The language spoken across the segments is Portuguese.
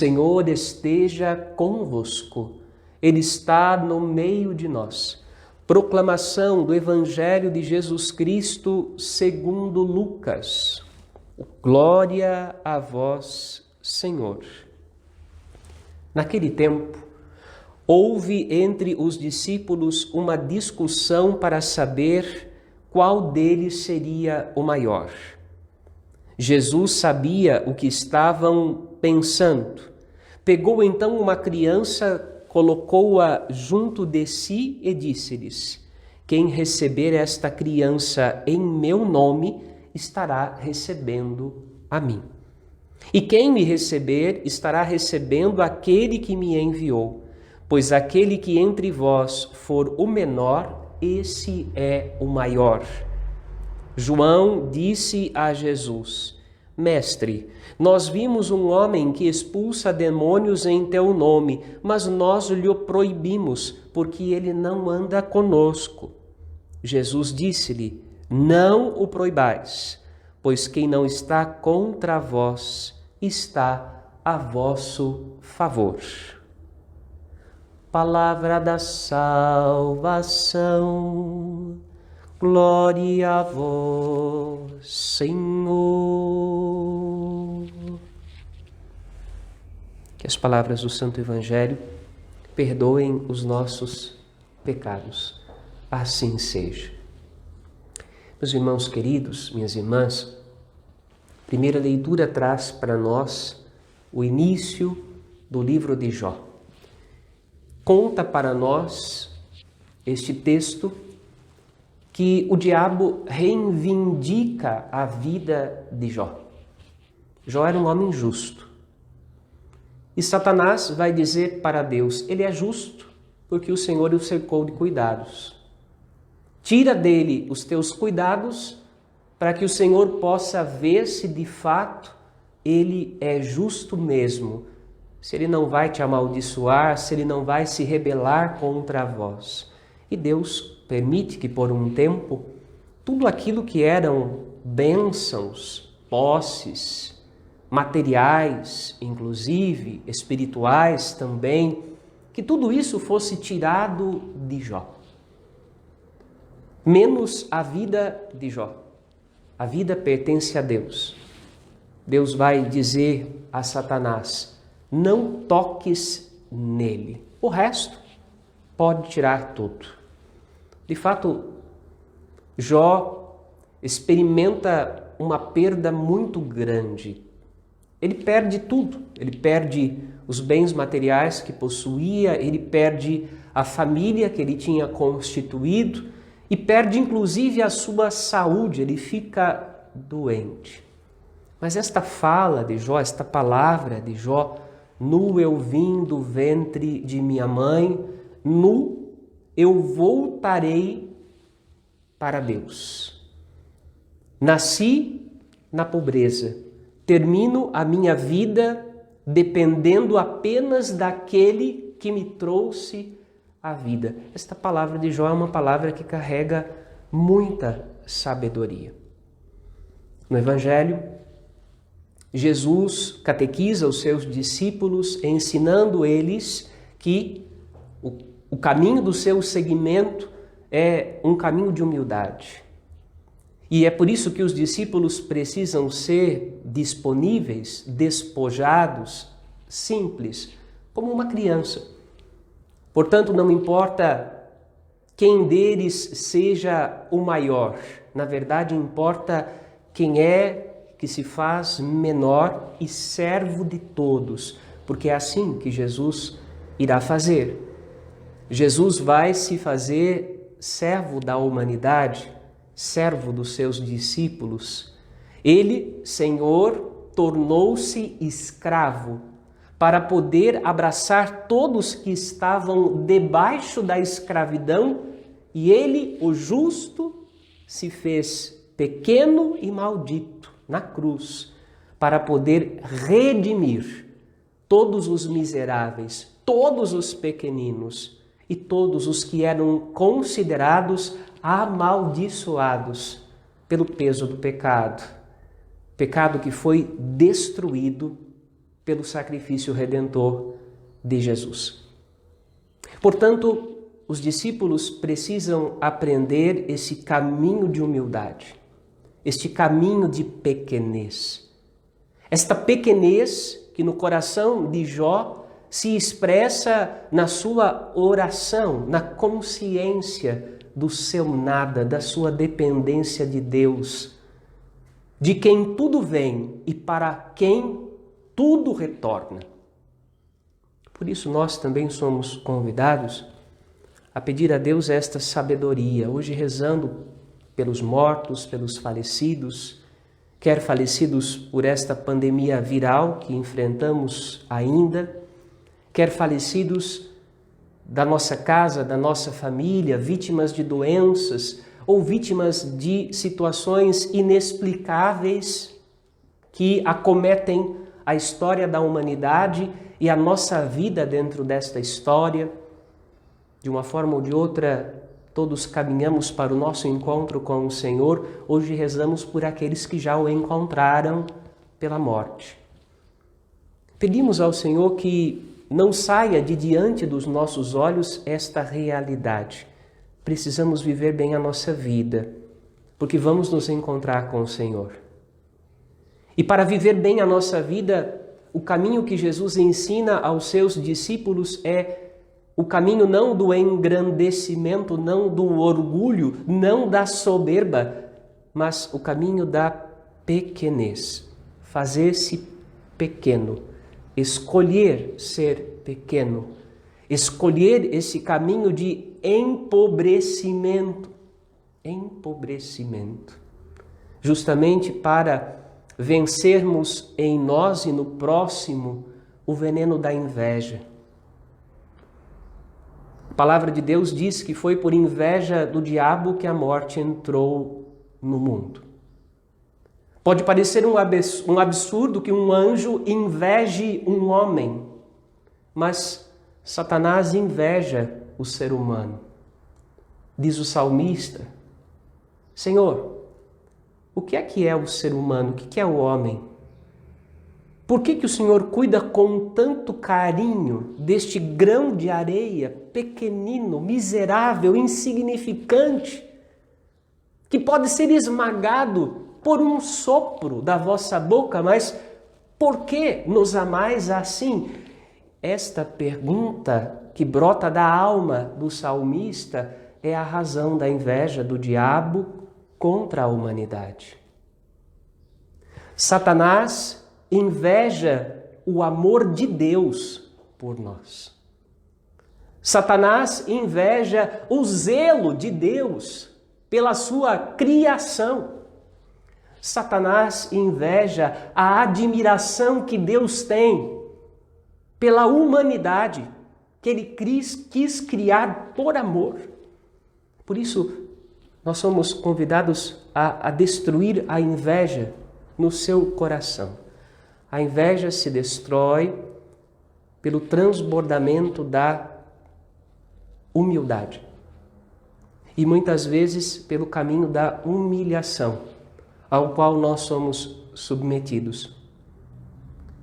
Senhor esteja convosco, Ele está no meio de nós. Proclamação do Evangelho de Jesus Cristo segundo Lucas. Glória a vós, Senhor. Naquele tempo, houve entre os discípulos uma discussão para saber qual deles seria o maior. Jesus sabia o que estavam pensando. Pegou então uma criança, colocou-a junto de si e disse-lhes: quem receber esta criança em meu nome, estará recebendo a mim. E quem me receber, estará recebendo aquele que me enviou. Pois aquele que entre vós for o menor, esse é o maior. João disse a Jesus: Mestre, nós vimos um homem que expulsa demônios em teu nome, mas nós lhe proibimos, porque ele não anda conosco. Jesus disse-lhe: não o proibais, pois quem não está contra vós, está a vosso favor. Palavra da salvação. Glória a vós, Senhor. Que as palavras do Santo Evangelho perdoem os nossos pecados. Assim seja. Meus irmãos queridos, minhas irmãs, a primeira leitura traz para nós o início do livro de Jó. Conta para nós este texto que o diabo reivindica a vida de Jó. Jó era um homem justo. E Satanás vai dizer para Deus: ele é justo porque o Senhor o cercou de cuidados. Tira dele os teus cuidados para que o Senhor possa ver se de fato ele é justo mesmo, se ele não vai te amaldiçoar, se ele não vai se rebelar contra vós. E Deus permite que por um tempo tudo aquilo que eram bênçãos, posses, materiais, inclusive espirituais também, que tudo isso fosse tirado de Jó. Menos a vida de Jó. A vida pertence a Deus. Deus vai dizer a Satanás: não toques nele. O resto pode tirar tudo. De fato, Jó experimenta uma perda muito grande. Ele perde tudo. Ele perde os bens materiais que possuía, ele perde a família que ele tinha constituído e perde inclusive a sua saúde. Ele fica doente. Mas esta fala de Jó, esta palavra de Jó: nu eu vim do ventre de minha mãe, nu eu voltarei para Deus. Nasci na pobreza, termino a minha vida dependendo apenas daquele que me trouxe a vida. Esta palavra de Jó é uma palavra que carrega muita sabedoria. No Evangelho, Jesus catequiza os seus discípulos, ensinando eles que o caminho do seu seguimento é um caminho de humildade. E é por isso que os discípulos precisam ser disponíveis, despojados, simples, como uma criança. Portanto, não importa quem deles seja o maior. Na verdade, importa quem é que se faz menor e servo de todos, porque é assim que Jesus irá fazer. Jesus vai se fazer servo da humanidade, servo dos seus discípulos. Ele, Senhor, tornou-se escravo para poder abraçar todos que estavam debaixo da escravidão, e ele, o justo, se fez pequeno e maldito na cruz para poder redimir todos os miseráveis, todos os pequeninos e todos os que eram considerados amaldiçoados pelo peso do pecado. Pecado que foi destruído pelo sacrifício redentor de Jesus. Portanto, os discípulos precisam aprender esse caminho de humildade, este caminho de pequenez. Esta pequenez que no coração de Jó se expressa na sua oração, na consciência do seu nada, da sua dependência de Deus, de quem tudo vem e para quem tudo retorna. Por isso nós também somos convidados a pedir a Deus esta sabedoria, hoje rezando pelos mortos, pelos falecidos, quer falecidos por esta pandemia viral que enfrentamos ainda, quer falecidos da nossa casa, da nossa família, vítimas de doenças ou vítimas de situações inexplicáveis que acometem a história da humanidade e a nossa vida dentro desta história. De uma forma ou de outra, todos caminhamos para o nosso encontro com o Senhor. Hoje rezamos por aqueles que já o encontraram pela morte. Pedimos ao Senhor que não saia de diante dos nossos olhos esta realidade. Precisamos viver bem a nossa vida, porque vamos nos encontrar com o Senhor. E para viver bem a nossa vida, o caminho que Jesus ensina aos seus discípulos é o caminho não do engrandecimento, não do orgulho, não da soberba, mas o caminho da pequenez. Fazer-se pequeno, escolher ser pequeno, escolher esse caminho de empobrecimento, justamente para vencermos em nós e no próximo o veneno da inveja. A palavra de Deus diz que foi por inveja do diabo que a morte entrou no mundo. Pode parecer um absurdo que um anjo inveje um homem, mas Satanás inveja o ser humano. Diz o salmista: Senhor, o que é o ser humano? O que é o homem? Por que o Senhor cuida com tanto carinho deste grão de areia, pequenino, miserável, insignificante, que pode ser esmagado por um sopro da vossa boca? Mas por que nos amais assim? Esta pergunta que brota da alma do salmista é a razão da inveja do diabo contra a humanidade. Satanás inveja o amor de Deus por nós. Satanás inveja o zelo de Deus pela sua criação. Satanás inveja a admiração que Deus tem pela humanidade, que Ele quis criar por amor. Por isso, nós somos convidados a destruir a inveja no seu coração. A inveja se destrói pelo transbordamento da humildade e muitas vezes pelo caminho da humilhação, ao qual nós somos submetidos,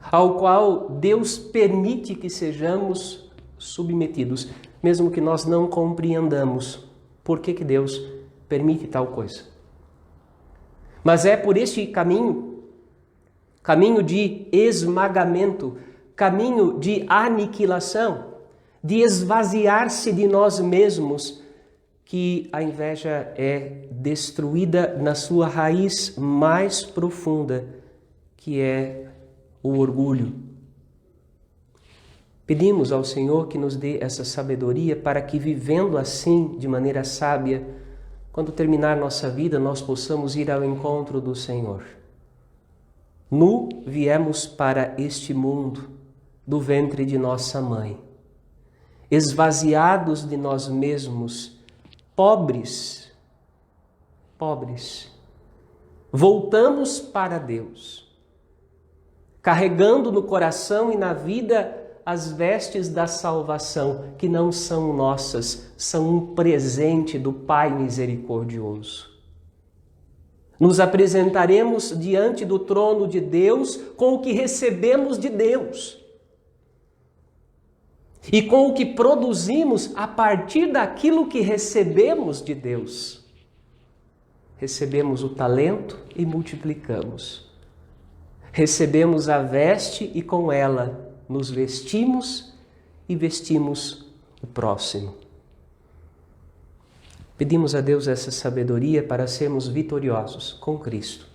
ao qual Deus permite que sejamos submetidos, mesmo que nós não compreendamos por que Deus permite tal coisa. Mas é por este caminho de esmagamento, caminho de aniquilação, de esvaziar-se de nós mesmos, que a inveja é destruída na sua raiz mais profunda, que é o orgulho. Pedimos ao Senhor que nos dê essa sabedoria para que, vivendo assim, de maneira sábia, quando terminar nossa vida, nós possamos ir ao encontro do Senhor. Nu viemos para este mundo, do ventre de nossa mãe, esvaziados de nós mesmos, pobres, voltamos para Deus, carregando no coração e na vida as vestes da salvação, que não são nossas, são um presente do Pai misericordioso. Nos apresentaremos diante do trono de Deus com o que recebemos de Deus. E com o que produzimos a partir daquilo que recebemos de Deus. Recebemos o talento e multiplicamos. Recebemos a veste e com ela nos vestimos e vestimos o próximo. Pedimos a Deus essa sabedoria para sermos vitoriosos com Cristo,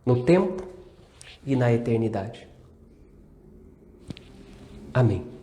no tempo e na eternidade. Amém.